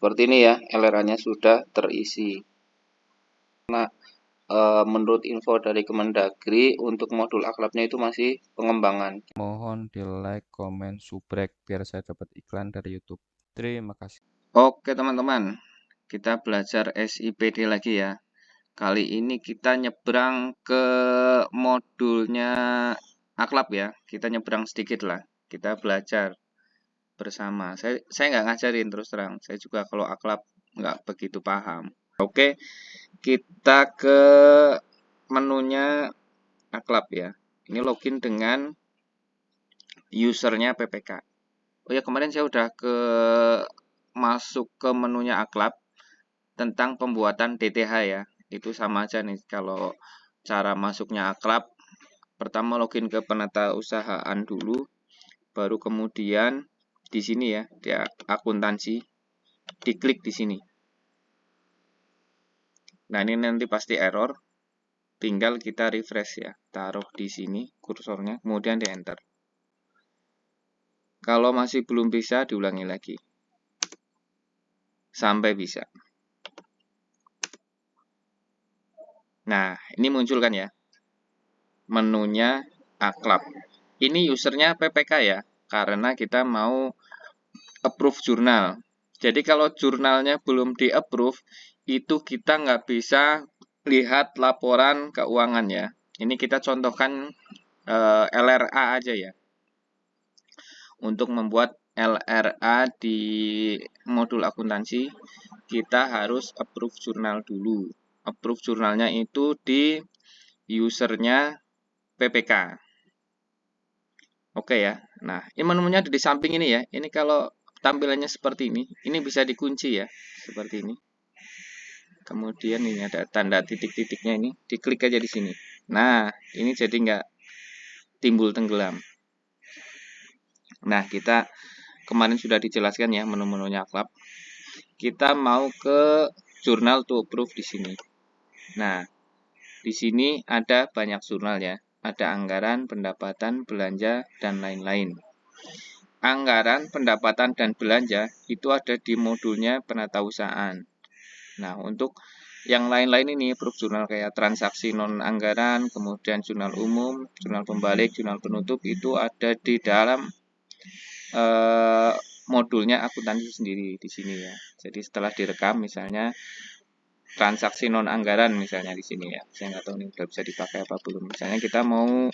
Seperti ini ya, LRA-nya sudah terisi. Nah, menurut info dari Kemendagri, untuk modul akhlaknya itu masih pengembangan. Mohon di like, komen, subrek biar saya dapat iklan dari YouTube. Terima kasih. Oke teman-teman, kita belajar SIPD lagi ya. Kali ini kita nyebrang ke modulnya akhlak ya. Kita nyebrang sedikit lah. Kita belajar bersama. Saya nggak ngajarin terus terang. Saya juga kalau akhlak nggak begitu paham. Oke, kita ke menunya akhlak ya. Ini login dengan usernya PPK. Oh ya, kemarin saya udah masuk ke menunya akhlak tentang pembuatan DTH ya. Itu sama aja nih kalau cara masuknya akhlak. Pertama login ke penata usahaan dulu, baru kemudian di sini ya, dia akuntansi, diklik di sini. Nah, ini nanti pasti error. Tinggal kita refresh ya, taruh di sini kursornya, kemudian di enter. Kalau masih belum bisa, diulangi lagi sampai bisa. Nah, ini muncul kan ya, menunya akhlak. Ini usernya PPK ya, karena kita mau approve jurnal. Jadi kalau jurnalnya belum di approve, itu kita nggak bisa lihat laporan keuangan ya. Ini kita contohkan LRA aja ya. Untuk membuat LRA di modul akuntansi, kita harus approve jurnal dulu. Approve jurnalnya itu di usernya PPK. Oke ya. Nah, ini menunya ada di samping ini ya. Ini kalau tampilannya seperti ini bisa dikunci ya, seperti ini. Kemudian ini ada tanda titik-titiknya ini, diklik aja di sini. Nah, ini jadi nggak timbul tenggelam. Nah, kita kemarin sudah dijelaskan ya menu-menunya akhlak. Kita mau ke jurnal to approve di sini. Nah, di sini ada banyak jurnal ya. Ada anggaran, pendapatan, belanja, dan lain-lain. Anggaran, pendapatan, dan belanja itu ada di modulnya penatausahaan. Nah, untuk yang lain-lain ini, proof jurnal kayak transaksi non-anggaran, kemudian jurnal umum, jurnal pembalik, jurnal penutup, itu ada di dalam modulnya akuntansi sendiri di sini ya. Jadi setelah direkam misalnya transaksi non-anggaran misalnya di sini ya. Saya nggak tahu ini udah bisa dipakai apa belum. Misalnya kita mau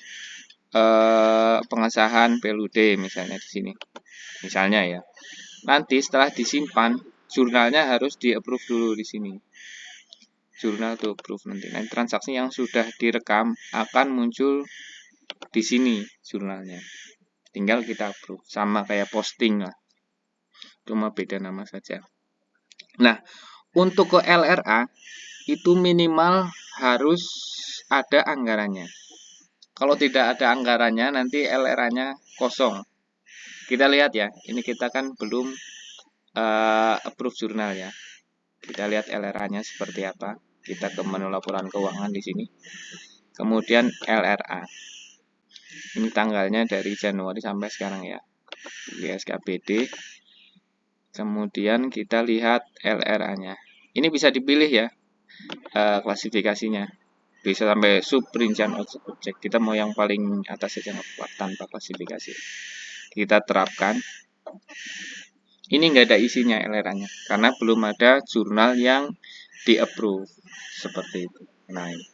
pengesahan PLUD misalnya di sini. Misalnya ya. Nanti setelah disimpan, jurnalnya harus di-approve dulu di sini. Jurnal to approve nanti. Nah, transaksi yang sudah direkam akan muncul di sini jurnalnya. Tinggal kita approve. Sama kayak posting lah. Cuma beda nama saja. Nah, untuk ke LRA itu minimal harus ada anggarannya. Kalau tidak ada anggarannya, nanti LRA-nya kosong. Kita lihat ya, ini kita kan belum approve jurnal ya. Kita lihat LRA-nya seperti apa. Kita ke menu laporan keuangan di sini. Kemudian LRA. Ini tanggalnya dari Januari sampai sekarang ya. Di SKPD. Kemudian kita lihat LRA-nya. Ini bisa dipilih ya klasifikasinya. Bisa sampai sub rincian objek. Kita mau yang paling atas saja tanpa klasifikasi. Kita terapkan. Ini nggak ada isinya LRA-nya karena belum ada jurnal yang di-approve seperti itu. Nah, ini.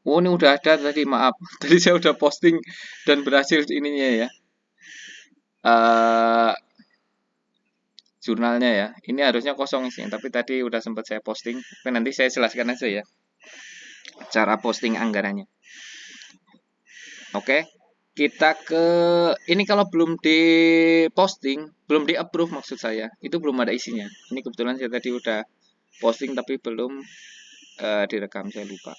Oh, ini udah ada tadi, maaf. Tadi saya udah posting dan berhasil ininya ya. Jurnalnya ya. Ini harusnya kosong isinya, tapi tadi udah sempat saya posting. Tapi nanti saya jelaskan aja ya cara posting anggarannya. Oke. Kita ke ini kalau belum di posting, belum di approve maksud saya, itu belum ada isinya. Ini kebetulan saya tadi udah posting tapi belum direkam, saya lupa.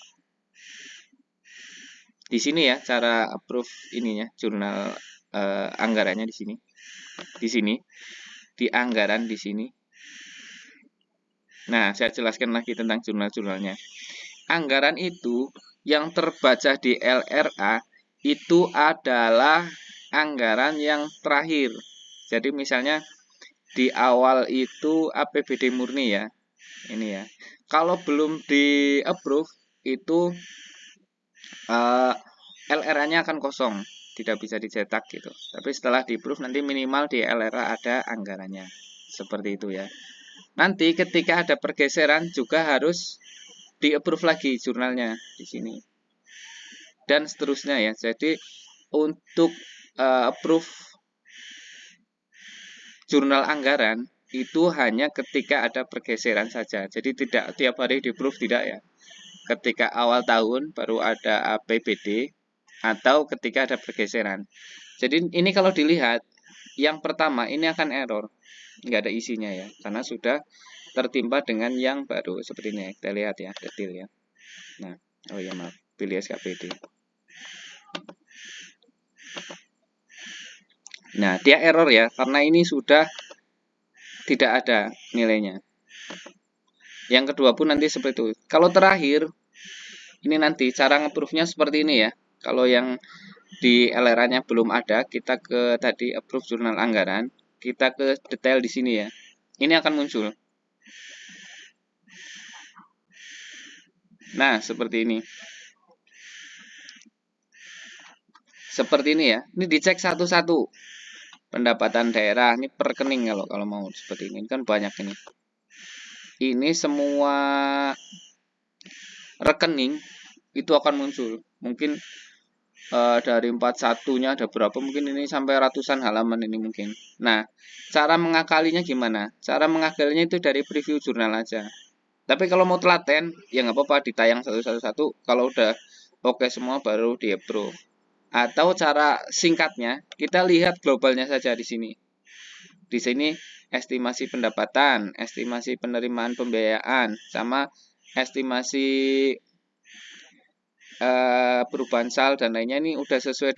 Di sini ya cara approve ininya jurnal anggarannya di sini. Di sini di anggaran di sini. Nah, saya jelaskan lagi tentang jurnal-jurnalnya. Anggaran itu yang terbaca di LRA itu adalah anggaran yang terakhir. Jadi misalnya di awal itu APBD murni ya. Ini ya. Kalau belum di approve itu LRA-nya akan kosong, tidak bisa dicetak gitu. Tapi setelah di approve nanti minimal di LRA ada anggarannya. Seperti itu ya. Nanti ketika ada pergeseran juga harus di approve lagi jurnalnya di sini. Dan seterusnya ya. Jadi untuk approve jurnal anggaran itu hanya ketika ada pergeseran saja. Jadi tidak tiap hari di approve, tidak ya. Ketika awal tahun baru ada APBD atau ketika ada pergeseran. Jadi ini kalau dilihat yang pertama ini akan error, nggak ada isinya ya, karena sudah tertimpa dengan yang baru seperti ini. Kita lihat ya detail ya. Nah, oh ya maaf, pilih SKPD. Nah, dia error ya, karena ini sudah tidak ada nilainya. Yang kedua pun nanti seperti itu. Kalau terakhir, ini nanti cara nge-approve-nya seperti ini ya. Kalau yang di LRA-nya belum ada, kita ke tadi approve jurnal anggaran, kita ke detail di sini ya. Ini akan muncul. Nah, seperti ini. Seperti ini ya. Ini dicek satu-satu. Pendapatan daerah, ini per rekening kalau mau seperti ini kan banyak ini. Ini semua rekening itu akan muncul. Mungkin dari 41-nya ada berapa, mungkin ini sampai ratusan halaman ini mungkin. Nah, cara mengakalinya gimana? Cara mengakalinya itu dari preview jurnal aja. Tapi kalau mau telaten, ya nggak apa-apa ditayang satu-satu. Kalau udah oke semua baru di approve. Atau cara singkatnya, kita lihat globalnya saja di sini. Di sini estimasi pendapatan, estimasi penerimaan pembiayaan, sama estimasi perubahan sal dan lainnya ini udah sesuai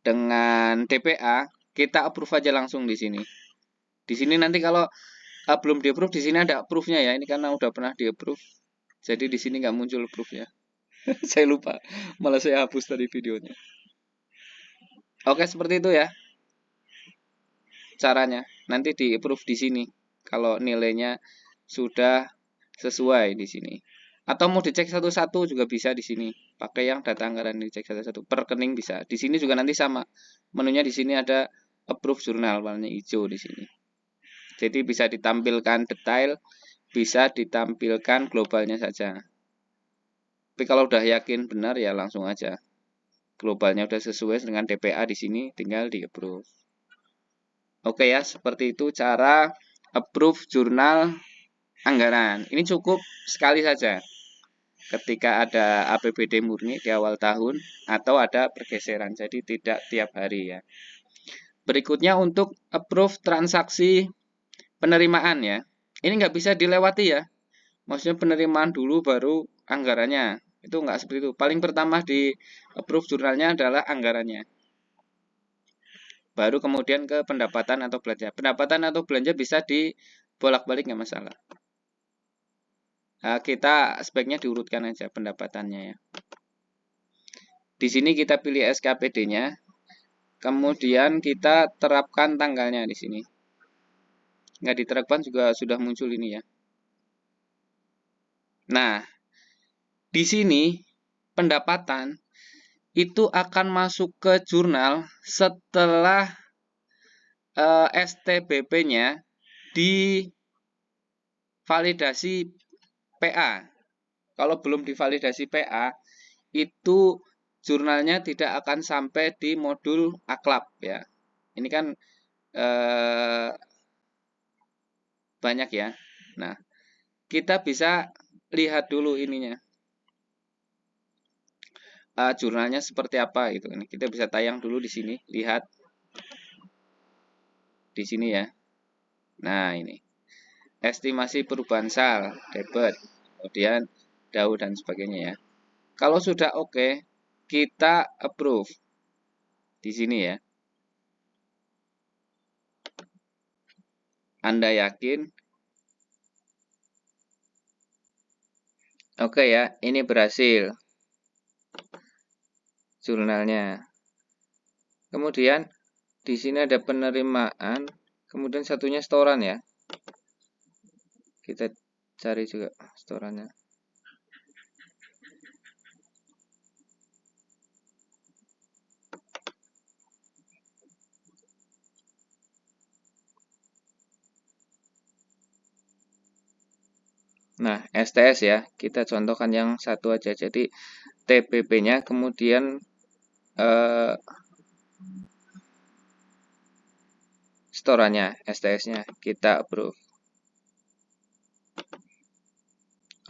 dengan DPA. Kita approve aja langsung di sini. Di sini nanti kalau belum di approve, di sini ada approve-nya ya. Ini karena udah pernah di approve, jadi di sini nggak muncul approve-nya. Saya lupa, malah saya hapus tadi videonya. Oke, seperti itu ya caranya. Nanti di approve di sini kalau nilainya sudah sesuai di sini. Atau mau dicek satu-satu juga bisa di sini. Pakai yang data anggaran dicek satu-satu. Per rekening bisa. Di sini juga nanti sama. Menunya di sini ada approve jurnal warnanya hijau di sini. Jadi bisa ditampilkan detail, bisa ditampilkan globalnya saja. Tapi kalau udah yakin benar ya langsung aja. Globalnya udah sesuai dengan DPA di sini, tinggal di approve. Oke ya, seperti itu cara approve jurnal anggaran. Ini cukup sekali saja. Ketika ada APBD murni di awal tahun atau ada pergeseran, jadi tidak tiap hari ya. Berikutnya untuk approve transaksi penerimaan ya. Ini nggak bisa dilewati ya. Maksudnya penerimaan dulu baru anggarannya. Itu nggak seperti itu. Paling pertama di approve jurnalnya adalah anggarannya. Baru kemudian ke pendapatan atau belanja. Pendapatan atau belanja bisa dibolak-balik nggak masalah. Nah, kita speknya diurutkan aja pendapatannya ya. Di sini kita pilih SKPD-nya. Kemudian kita terapkan tanggalnya di sini. Nggak diterapkan juga sudah muncul ini ya. Nah, di sini pendapatan itu akan masuk ke jurnal setelah STBP-nya divalidasi PA. Kalau belum divalidasi PA, itu jurnalnya tidak akan sampai di modul akhlak ya. Ini kan banyak ya. Nah, kita bisa lihat dulu ininya. Jurnalnya seperti apa gitu. Ini kita bisa tayang dulu di sini, lihat di sini ya. Nah, ini estimasi perubahan sal, debit, kemudian DAU dan sebagainya ya. Kalau sudah oke, kita approve di sini ya. Anda yakin? Oke ya, ini berhasil jurnalnya. Kemudian di sini ada penerimaan, kemudian satunya setoran ya. Kita cari juga setorannya. Nah, STS ya, kita contohkan yang satu aja. Jadi TPP-nya, kemudian setorannya, STS-nya kita approve.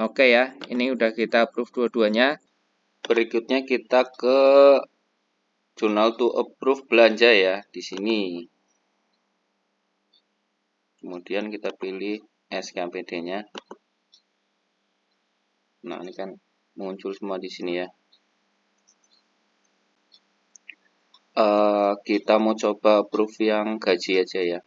Oke ya, ini udah kita approve dua-duanya. Berikutnya kita ke journal to approve belanja ya, di sini. Kemudian kita pilih SKPD-nya. Nah, ini kan muncul semua di sini ya. Kita mau coba approve yang gaji aja ya.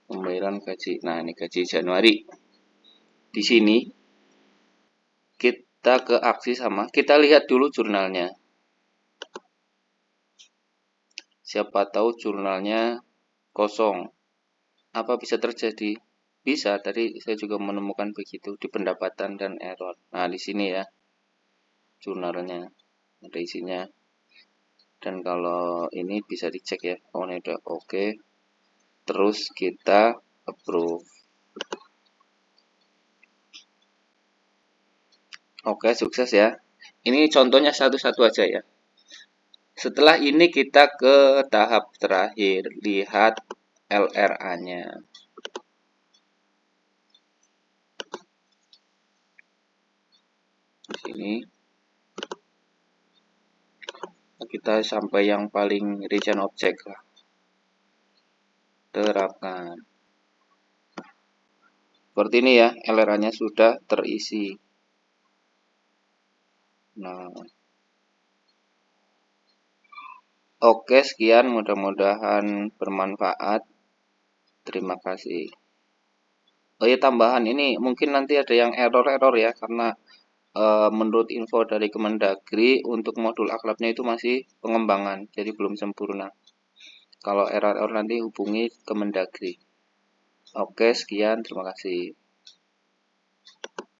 Pembayaran gaji. Nah, ini gaji Januari. Di sini kita ke aksi sama. Kita lihat dulu jurnalnya. Siapa tahu jurnalnya kosong. Apa bisa terjadi? Bisa, tadi saya juga menemukan begitu di pendapatan dan error. Nah, di sini ya. Jurnalnya ada isinya. Dan kalau ini bisa dicek ya. Oh, ini udah oke. Terus kita approve. Oke, sukses ya. Ini contohnya satu-satu aja ya. Setelah ini kita ke tahap terakhir, lihat LRA-nya. Di sini kita sampai yang paling region object lah. Terapkan. Seperti ini ya, LRA-nya sudah terisi. Nah, oke, sekian, mudah-mudahan bermanfaat. Terima kasih. Oh ya, tambahan ini mungkin nanti ada yang error-error ya, karena menurut info dari Kemendagri untuk modul akhlaknya itu masih pengembangan, jadi belum sempurna. Kalau error-error nanti hubungi Kemendagri. Oke, sekian, terima kasih.